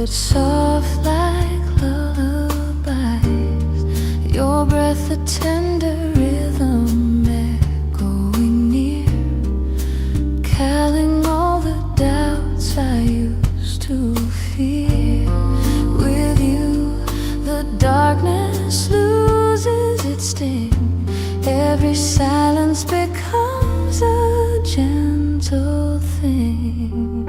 but soft like lullabies. Your breath a tender rhythm echoing near, calling all the doubts I used to fear. With you, the darkness loses its sting. Every silence becomes a gentle thing.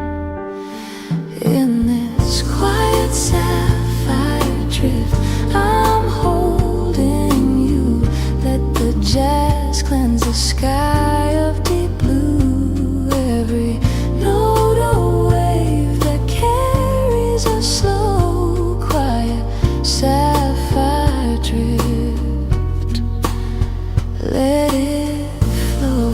In this quiet sapphire drift, I'm holding you. Let the jazz cleanse the sky of deep blue. Every note a wave that carries a slow, quiet sapphire drift. Let it flow.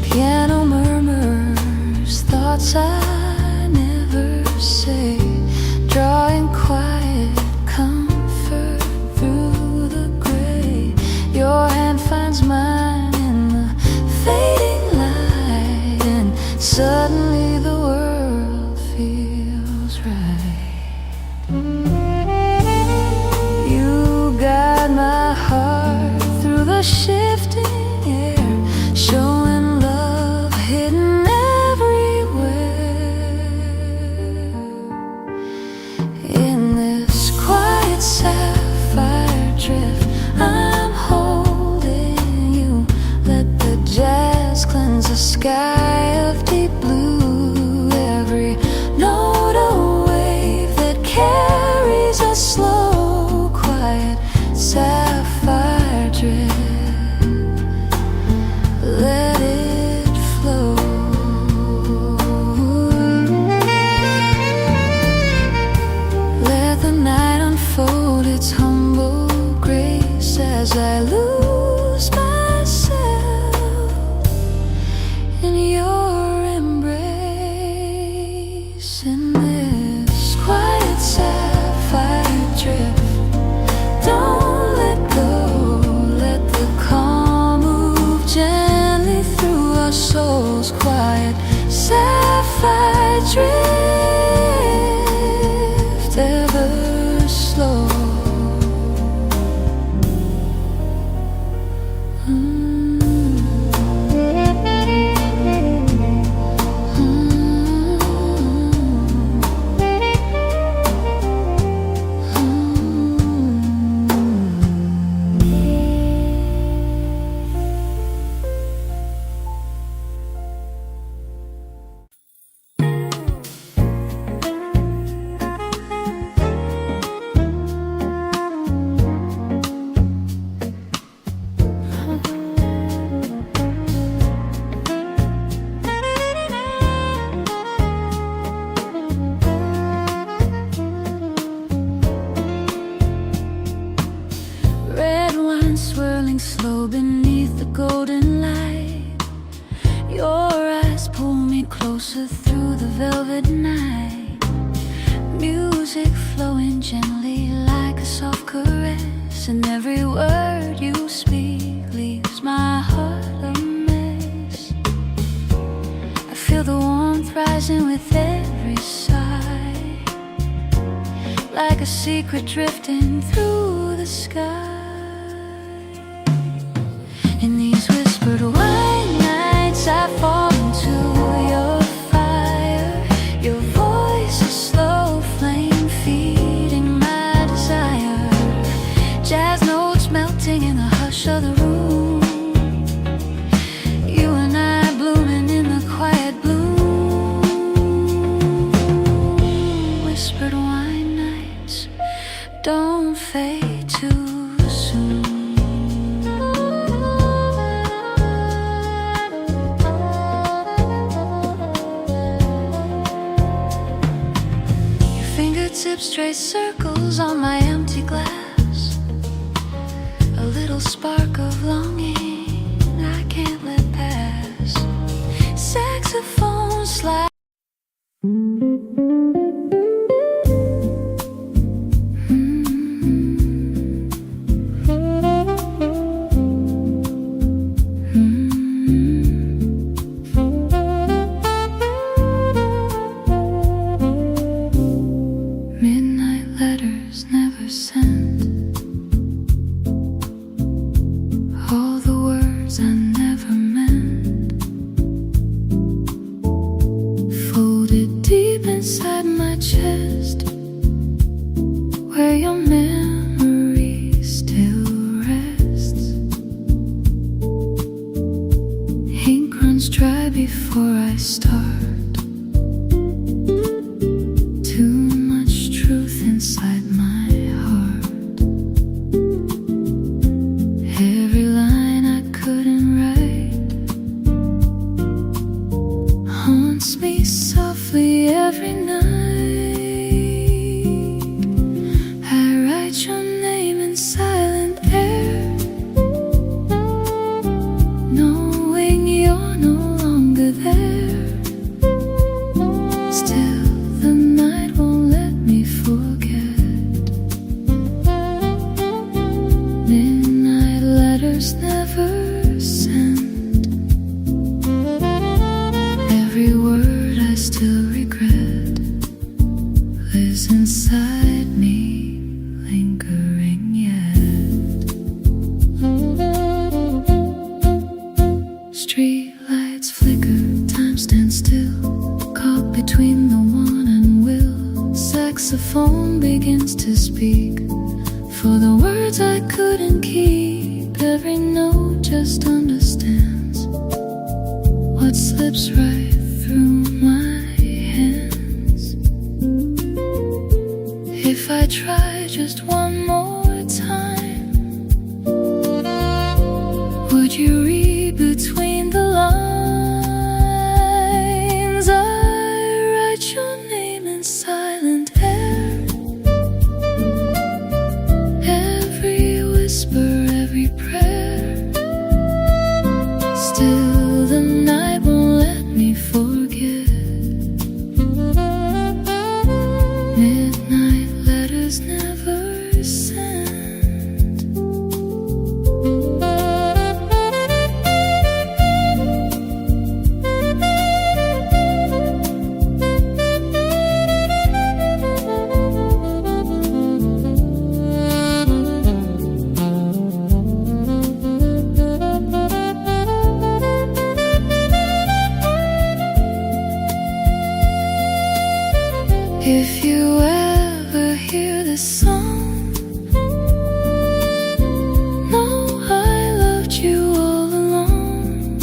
Piano murmurs thoughts I never say, drawing quiet comfort through the gray. Your hand finds mine in the fading light, and suddenly the world feels right. You guide my heart through the shifting air, showing love hidden everywhere. In this quiet sapphire drift, I'm holding you. Let the jazz cleanse the sky of deep blue. Every note a wave that carries a slow, quiet sapphire drift. Let it flow. Let the night unfold its humble grace as I lose myself in your embrace. In this quiet sapphire drift, don't let go. Let the calm move gently through our souls. Quiet sapphire drift, ever slow. Red wine swirling slow beneath the golden light. Your eyes pull me closer through the velvet night. Music flowing gently like a soft caress, and every word you speak leaves my heart a mess. I feel the warmth rising with every sigh, like a secret drifting through the sky. In these whispered white nights, I fall into your fire. Your voice, a slow flame feeding my desire. Jazz notes melting in the hush of the room. You and I blooming in the quiet bloom. Whispered wine nights don't fade too soon. Your fingertips trace circles on my empty glass, a little spark of longing I can't let pass. Saxophone slide. inside my chest, where your memory still rests. Ink runs dry before I start. Too much truth inside my heart. Every line I couldn't write haunts me softly every night. I write your name in silent air, knowing you're no longer there. Still, the night won't let me forget. Midnight letters never sent. Every word I still regret lives inside me, lingering yet. Street lights flicker, time stands still, caught between the want and will. Saxophone begins to speak for the words I couldn't keep. Every note just understands what slips right through my hands. If I try just one more time, would you read between the lines? I write your name in silent air. Every whisper, every prayer. Still, the night won't let me forget. Midnight letters never sent. If you ever hear this song, know I loved you all along.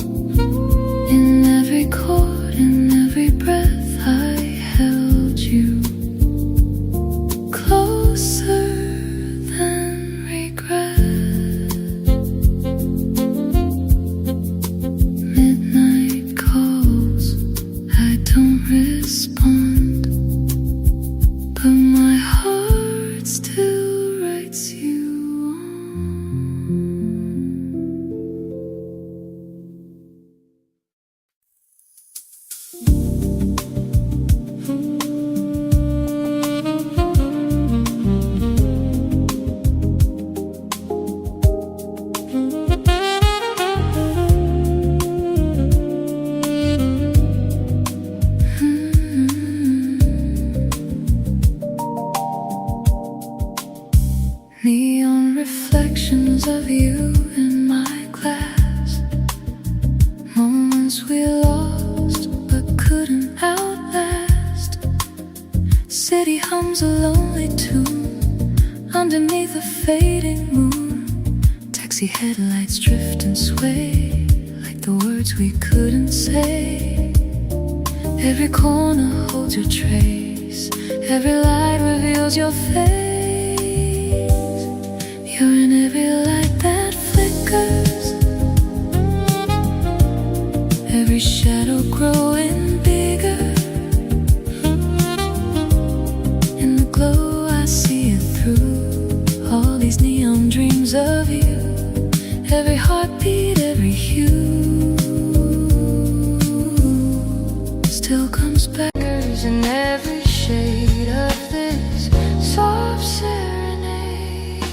In every chord, in every breath, I held you closer than regret. Midnight calls, I don't respond, but my heart still writes you on. Neon reflections of you in my glass. Moments we lost but couldn't outlast. City hums a lonely tune underneath a fading moon. Taxi headlights drift and sway like the words we couldn't say. Every corner holds your trace, every light reveals your face. You're in every light that flickers, every shadow growing bigger. In the glow I see it through, all these neon dreams of you. Every heartbeat, every hue still comes back. In every shade of this soft serenade,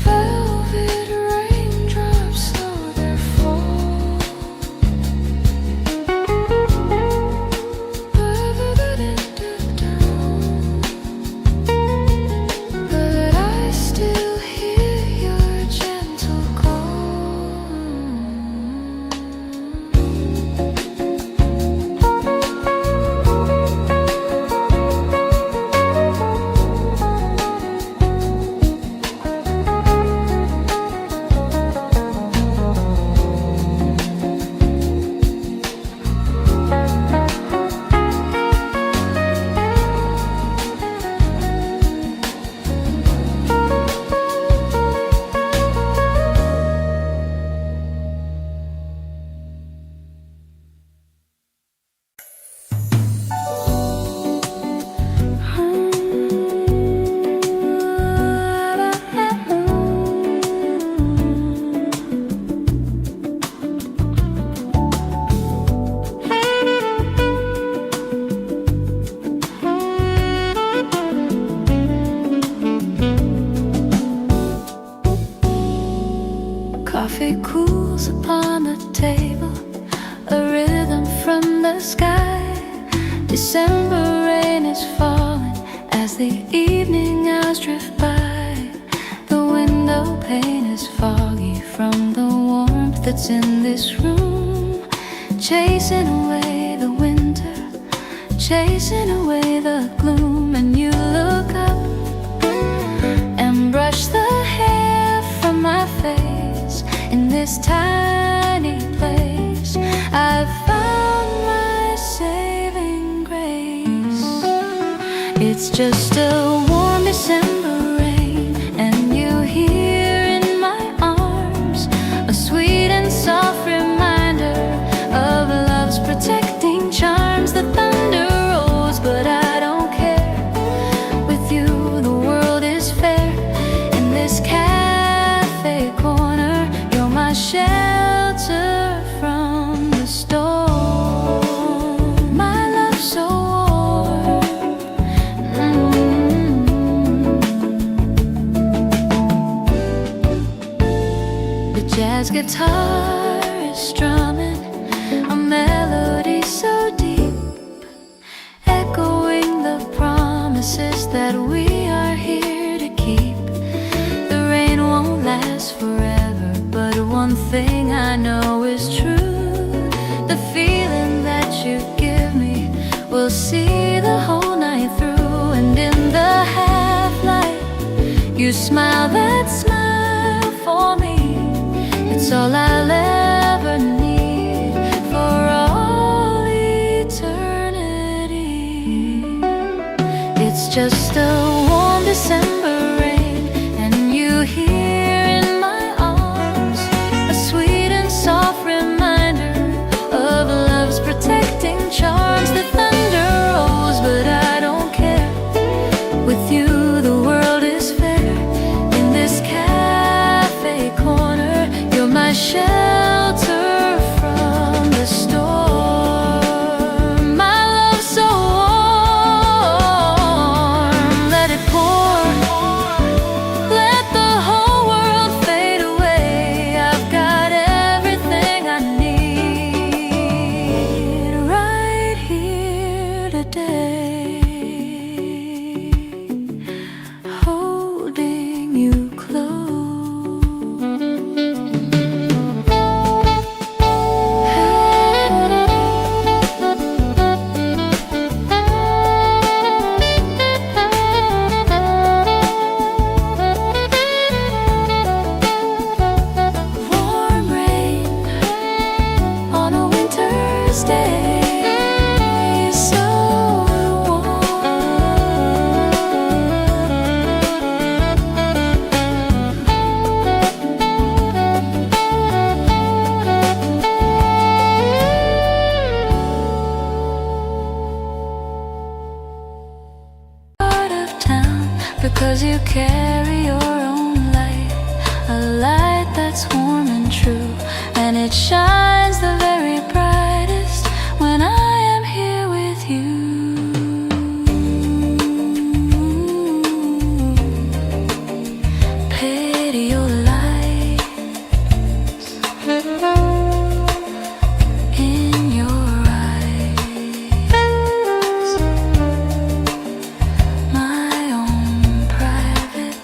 velvet raindrops slow their fall. is falling as the evening hours drift by. The window pane is foggy from the warmth that's in this room, chasing away the winter, chasing away the gloom. And you look up and brush the hair from my face. In this tiny place I've found my saving grace. It's just a warm December rain, and you hear in my arms a sweet and soft reminder of love's protecting charms. The thunder rolls, but I don't care. With you the world is fair. In this cafe corner, you're my shelter from the storm. My love so warm. The jazz guitar is strumming a melody so deep, echoing the promises that we are here to keep. The rain won't last forever, but one thing I know is true. The feeling that you give me will see the whole night through. And in the half-light, you smile that smile for me. It's all I'll ever need for all eternity. It's just a warm December rain, and you hear in my arms a sweet and soft reminder of love's protecting charms. The thunder rolls, but I don't care. With you the world is fair. In this cafe corner, you're my shelter from the storm. My love so warm. Let it pour, let the whole world fade away. I've got everything I need right here today, holding you close. Warm rain on a winter's day, so part of town, because you carry your own light, a light that's warm and true, and it shines the very brightest when I am here with you. Pity your lights in your eyes, my own private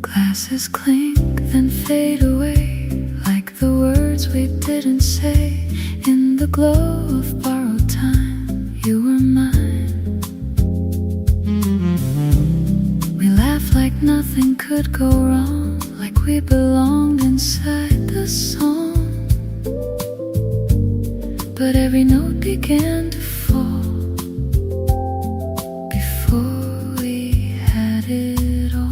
Glasses clink, then fade away like the words we didn't say. In the glow of borrowed time, you were mine. We laughed like nothing could go wrong, like we belonged inside the song. But every note began to fall before we had it all.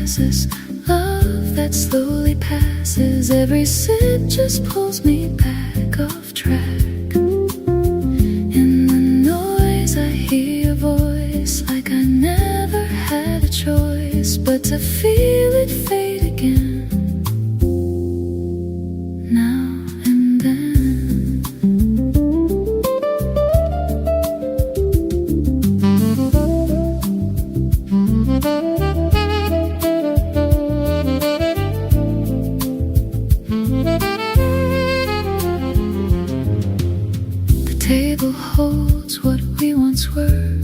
molasses, love that slowly passes. Every sip just pulls me back off track. In the noise I hear your voice, like I never had a choice but to feel it fade again. Now and then. The table holds what we once were,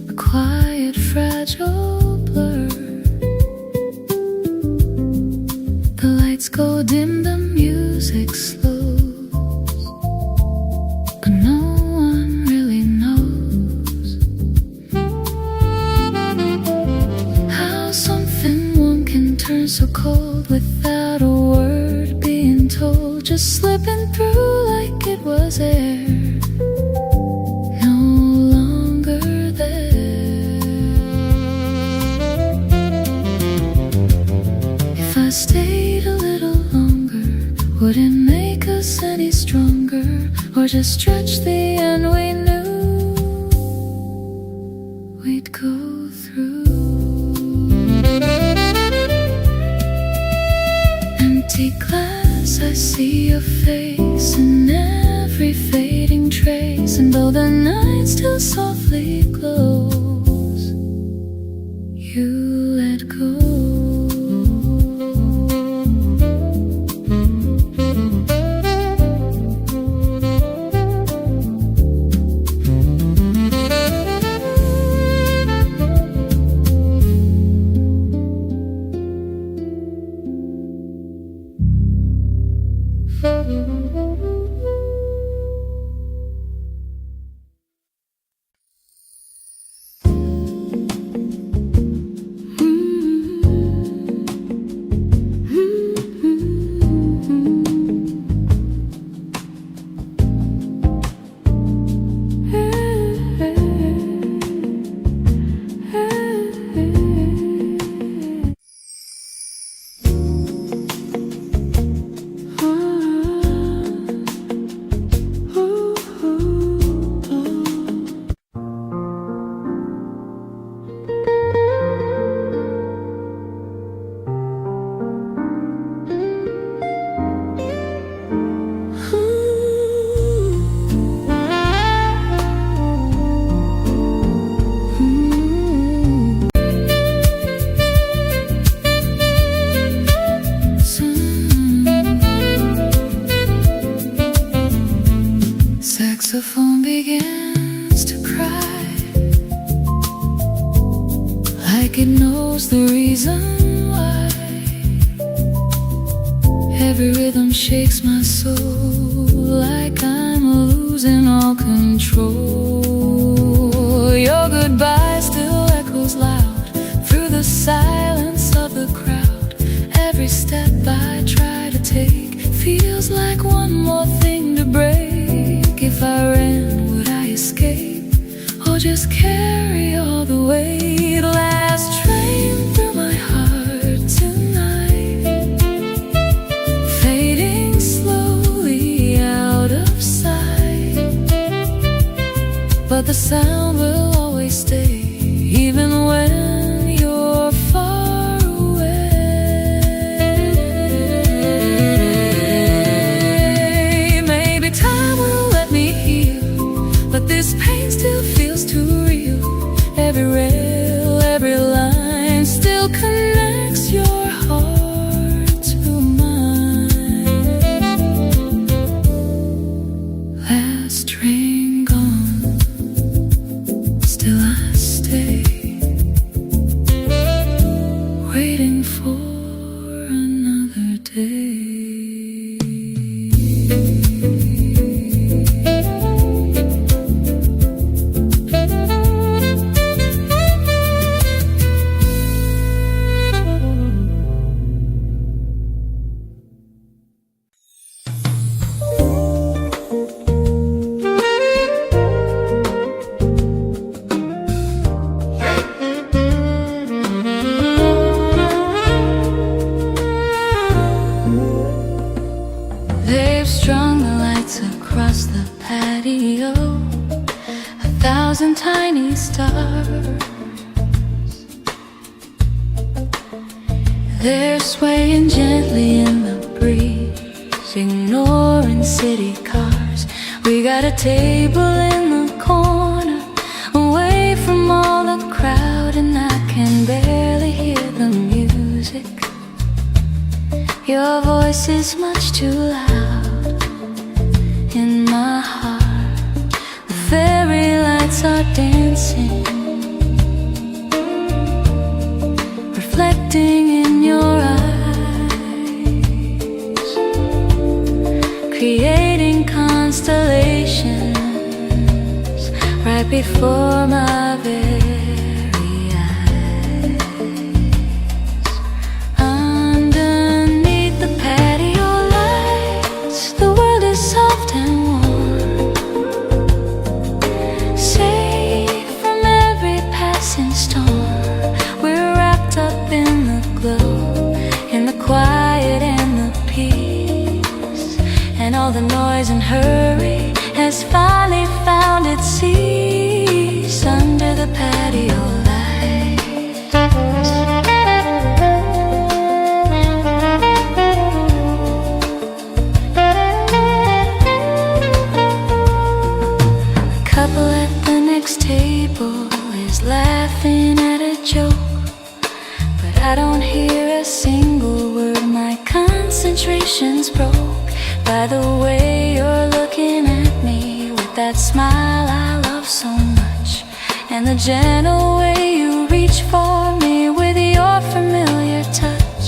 a quiet, fragile blur. The lights go dim, the music slows, but no one really knows how something warm can turn so cold without a word being told, just slipping through like it was air. No longer there. If I stayed a little longer, would it make us any stronger, or just stretch the end we knew we'd go through? Empty glass, I see your face in every fading trace, and though the night still softly glows, you let go. Saxophone begins to cry, like it knows the reason why. Every rhythm shakes my soul, like I'm losing all control. Your goodbye still echoes loud through the silence of the crowd. Every step I try to take feels like one more thing to break. If I ran, would I escape, or just carry all the weight? Last train through my heart tonight, fading slowly out of sight, but the sound will always stay, even when you're far away. Maybe time will let me heal, but this pain still feels too real. Every rail, every line still connects your heart to mine. Last train gone, still I stay, waiting for another day. 1,000 tiny stars. They're swaying gently in the breeze, ignoring city cars. We got a table in the corner, away from all the crowd, and I can barely hear the music. Your voice is much too loud in my heart. The fairy lights are dancing, reflecting in your eyes, creating constellations right before my very eyes. Underneath the patio lights, the world is soft and warm, safe from every passing storm. We're wrapped up in the glow, in the quiet and the peace, and all the noise and hurry has finally found its cease under the patio lights. The couple at the next table is laughing at a joke, but I don't hear a single word. My concentration's broke by the way you're looking at me with that smile I love so much, and the gentle way you reach for me with your familiar touch.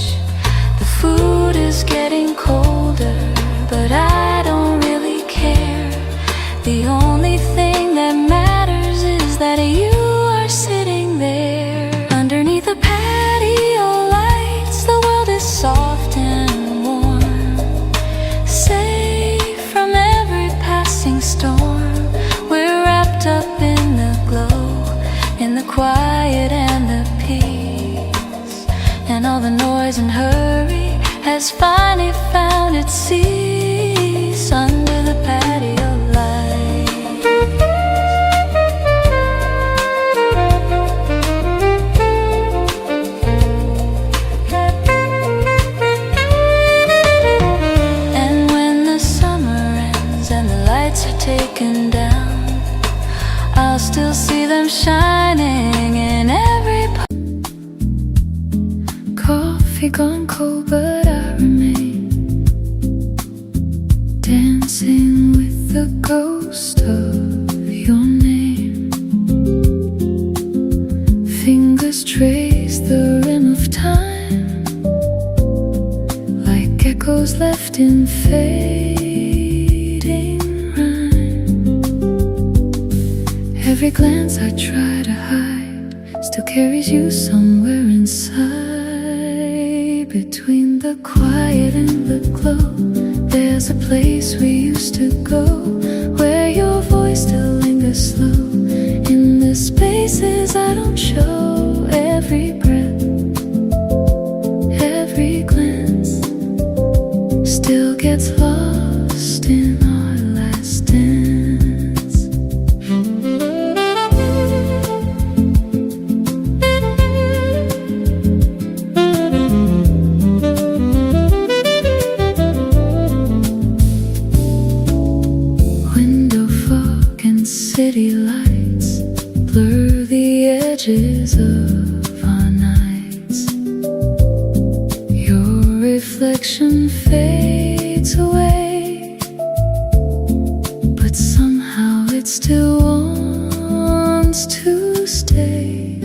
The food is getting colder, but I don't really care. The only thing that matters is that you are sitting there. Underneath the patio lights, the world is soft and warm, safe from every passing storm. We're wrapped up in the glow, in the quiet and the peace, and all the noise and hurry has finally found its cease under the patio light. And when the summer ends and the lights are taken down, I'll still see them shining in every coffee gone cold, but I remain dancing with the ghost of your name. Fingers trace the rim of time, like echoes left in fading rhyme. Every glance I try to hide still carries you somewhere inside. Between the quiet and the glow, there's a place we used to go, where your voice still lingers slow in the spaces I don't show. Every breath, every glance still gets lost in our last dance. Window fog and city lights blur the edges of our nights. Your reflection fades away, but somehow it still wants to stay.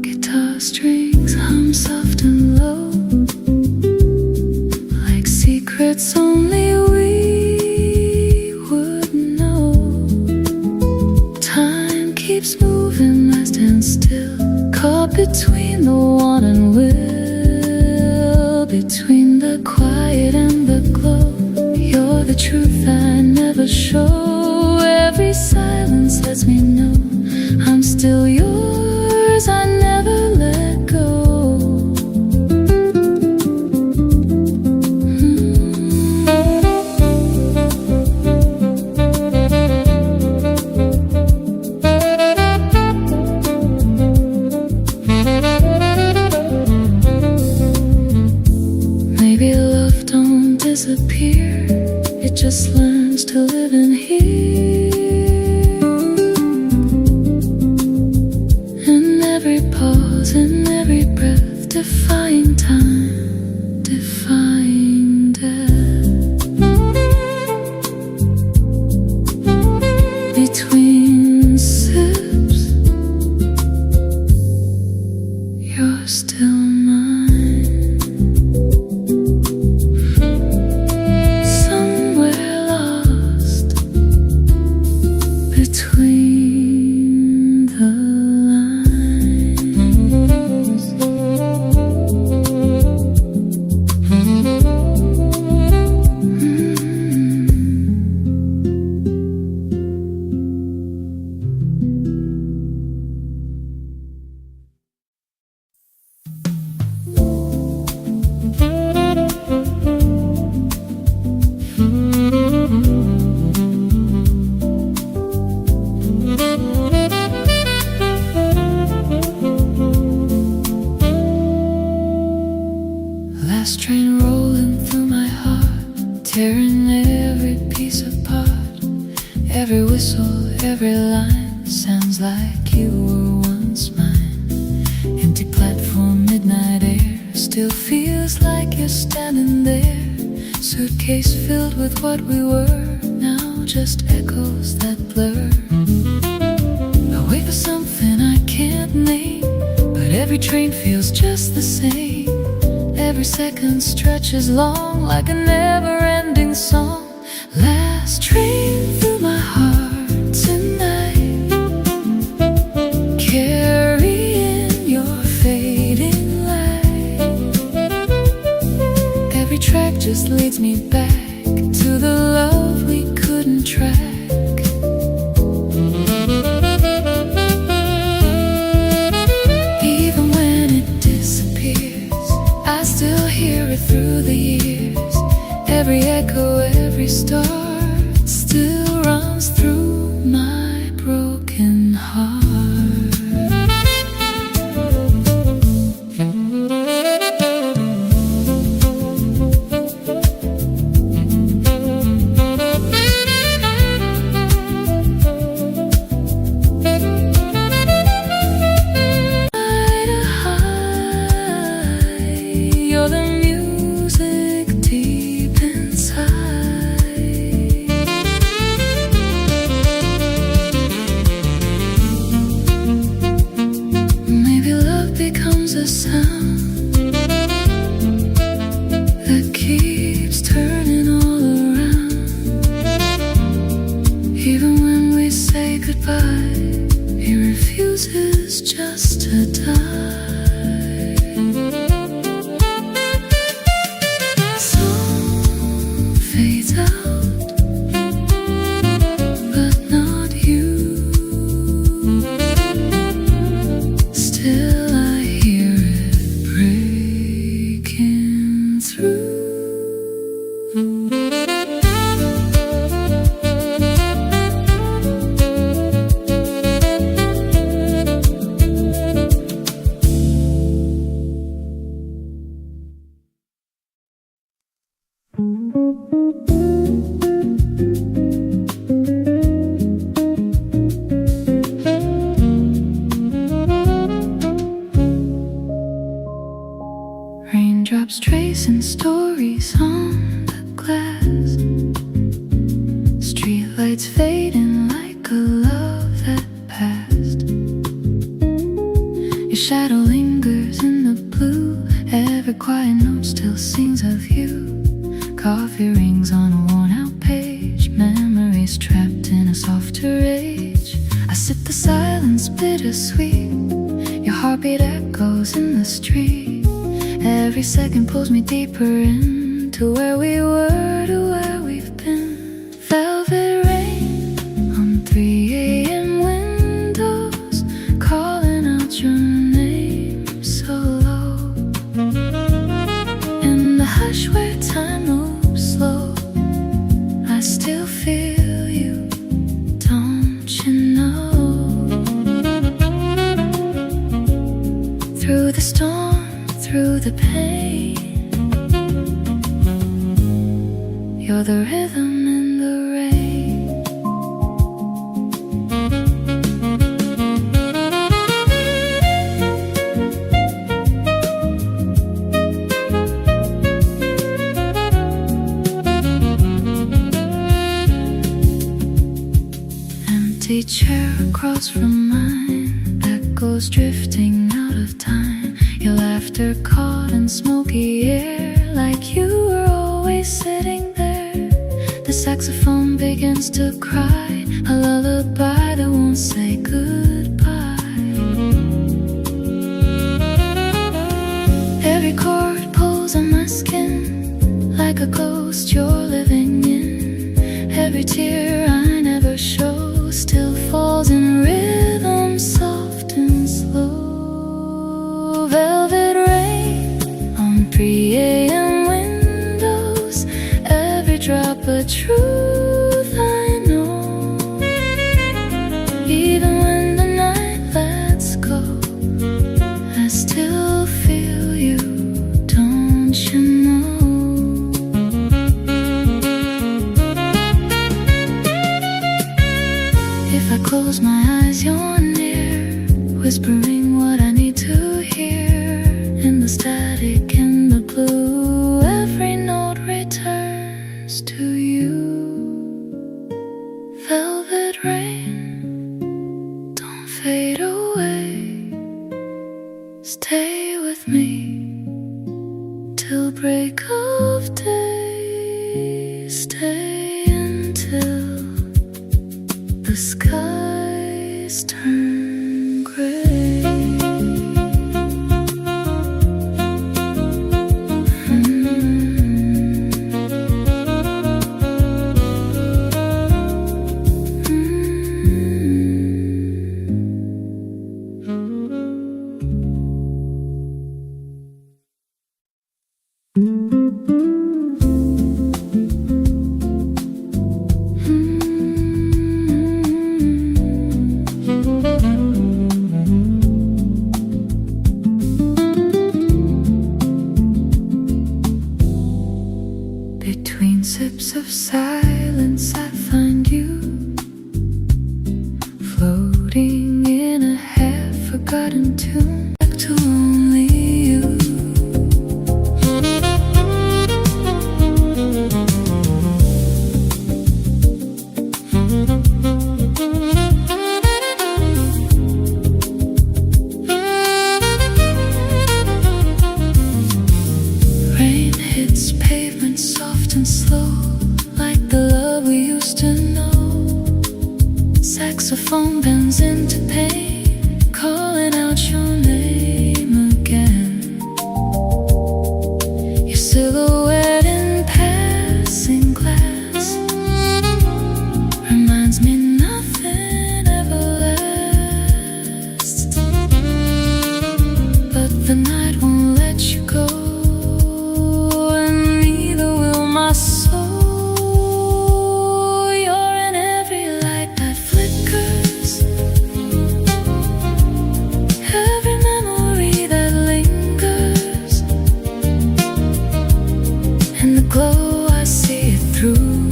Guitar strings hum soft and low, like secrets only we would know. Time keeps moving, I stand still, caught between the want and will, between the quiet and the glow. You're the truth I never show. Every silence lets me know I'm still yours, I never let go. you're still mine. Somewhere lost between the lines. Last train rolling through my heart, tearing every piece apart. Every whistle, every line sounds like you were once mine. Empty platform, midnight air, still feels like you're standing there. Suitcase filled with what we were, now just echoes that blur. I wait for something I can't name, but every train feels just the same. Every second stretches long like a never-ending song. Last train through my heart tonight, carrying your fading light. Every track just leads me back to the love we couldn't track. Even when it disappears, I still hear it through the years. Every echo, every start still runs through my broken heart. You're the music deep inside. Maybe love becomes a sound that keeps turning all around. Even when we say goodbye, he refuses just to die. Raindrops tracing stories on the glass. Streetlights fading like a love that passed. Your shadow lingers in the blue. Every quiet note still sings of you. Coffee rings on a worn-out page. Memories trapped in a softer age. I sip the silence bittersweet. Your heartbeat echoes in the street. Every second pulls me deeper into where we were to where we've been. Velvet rain on 3 a.m. windows, calling out your name so low. In the hush where time moves slow, I still feel you, don't you know? Through the storm, through the pain, you're the rhythm in the rain. Empty chair across from mine, echoes drifting out of time. Your laughter caught in smoky air, like you were always sitting there. The saxophone begins to cry, a lullaby that won't say goodbye. Every chord pulls on my skin, like a ghost you're living in. Every tear I never show still falls in rhythm, soft and slow. Velvet rain on pre-AM windows, every drop of truth I know. Even when the night lets go, I still feel you, don't you know? If I close my eyes, you're near, whispering what I need to hear. In the static, in the blue, every note returns to you. Velvet rain, don't fade away. Stay with me till break of day. Stay until the skies turn gray. Between sips of silence, I find you floating in a half-forgotten tune, back to only you. Rain hits pavement soft and slow, like the love we used to know. Saxophone bends into pain, calling out your name again. Your silhouette in passing glass reminds me nothing ever lasts. But the night won't let you go, and neither will my soul. You're in every light that flickers, every memory that lingers. In the glow I see it through,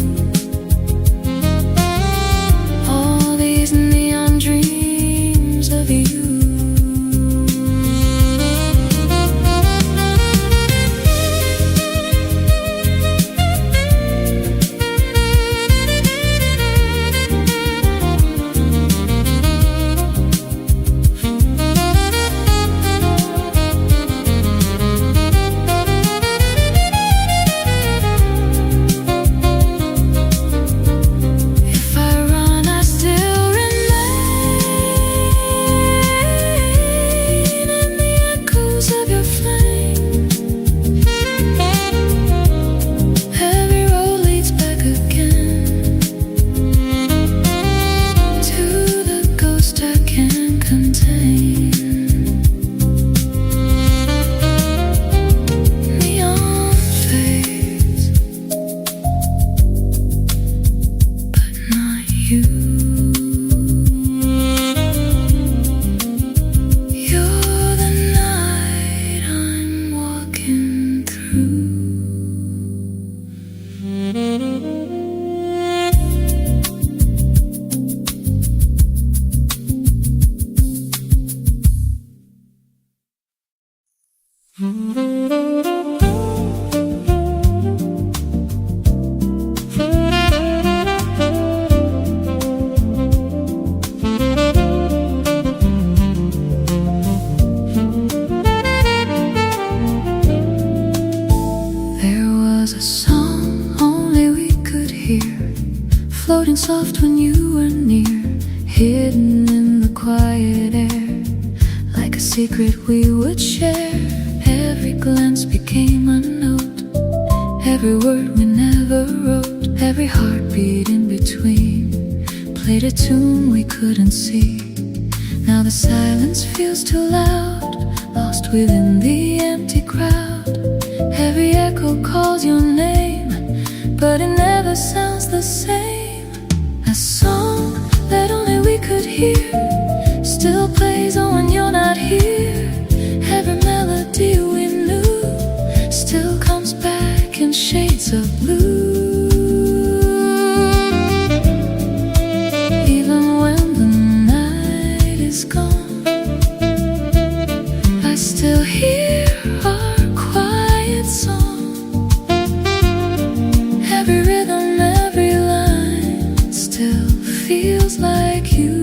all these neon dreams of you. If I run, I still remain in the echoes of your flame. Every road leads back again to the ghost I can't contain. Neon fades, but not you. You're the night I'm walking through. soft when you were near, hidden in the quiet air, like a secret we would share. Every glance became a note, every word we never wrote, every heartbeat in between played a tune we couldn't see. Now the silence feels too loud, lost within the empty crowd. Every echo calls your name, but it never sounds the same. A song that only we could hear still plays on when you're not here. Every melody we knew still comes back in shades of blue. Even when the night is gone, I still hear our quiet song. Every rhythm, every line still feels like you.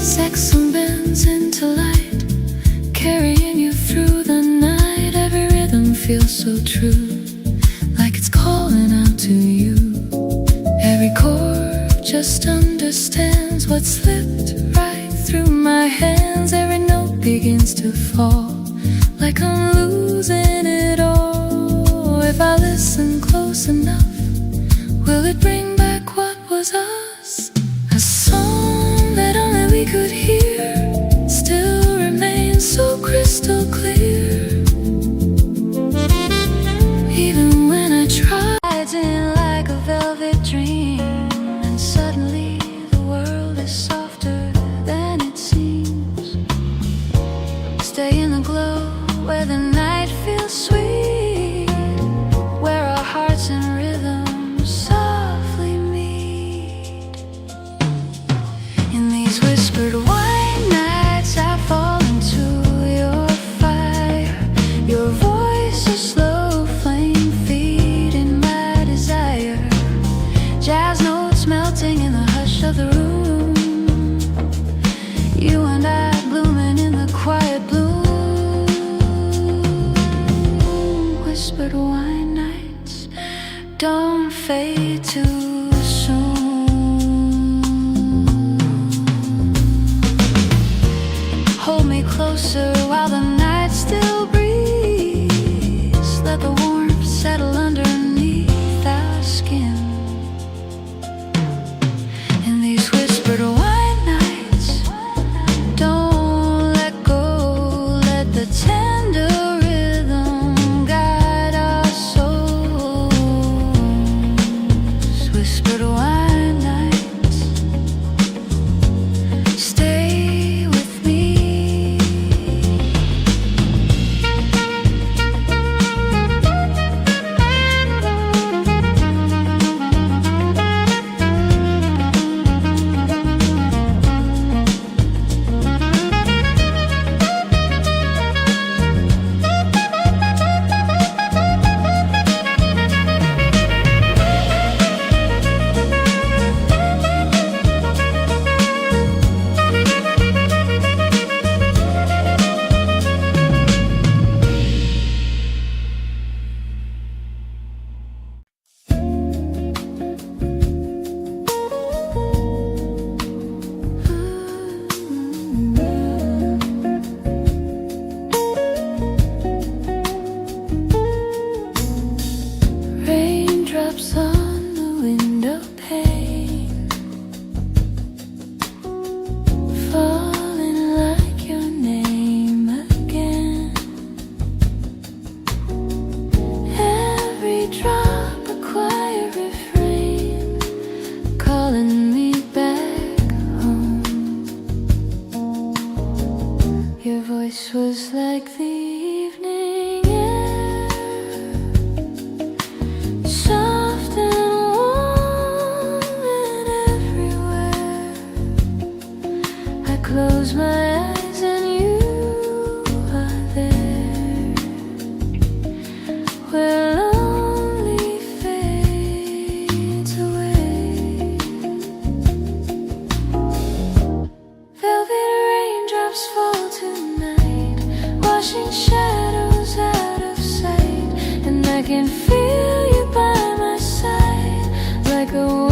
Saxophone bends into light, carrying you through the night. Every rhythm feels so true, like it's calling out to you. Every chord just understands what slipped right through my hands. Every note begins to fall, like I'm losing it all. If I listen close enough, will it bring back what was us? A song that only we could hear still remains so crystal clear. Even when I try, it's in like a velvet dream, and suddenly the world is softer than it seems. Stay in the glow where the night feels sweet, where our hearts and rhythm softly meet. In these whispered white nights, I fall into your fire. Your voice, a slow flame feeding my desire. Jazz notes melting in the hush of the room. You and I blooming in the quiet bloom. Whispered wine nights don't fade too soon. Hold me closer while the night still breathes. Let the warmth settle underneath our skin. In these whispered white nights, don't let go. Let the tender rhythm guide our souls. Whispered white nights, stay with me. Raindrops on the window pane, falling like your name again. Every drop a quiet refrain, calling me back home. Your voice was like the evening air, soft and I can feel you by my side, like a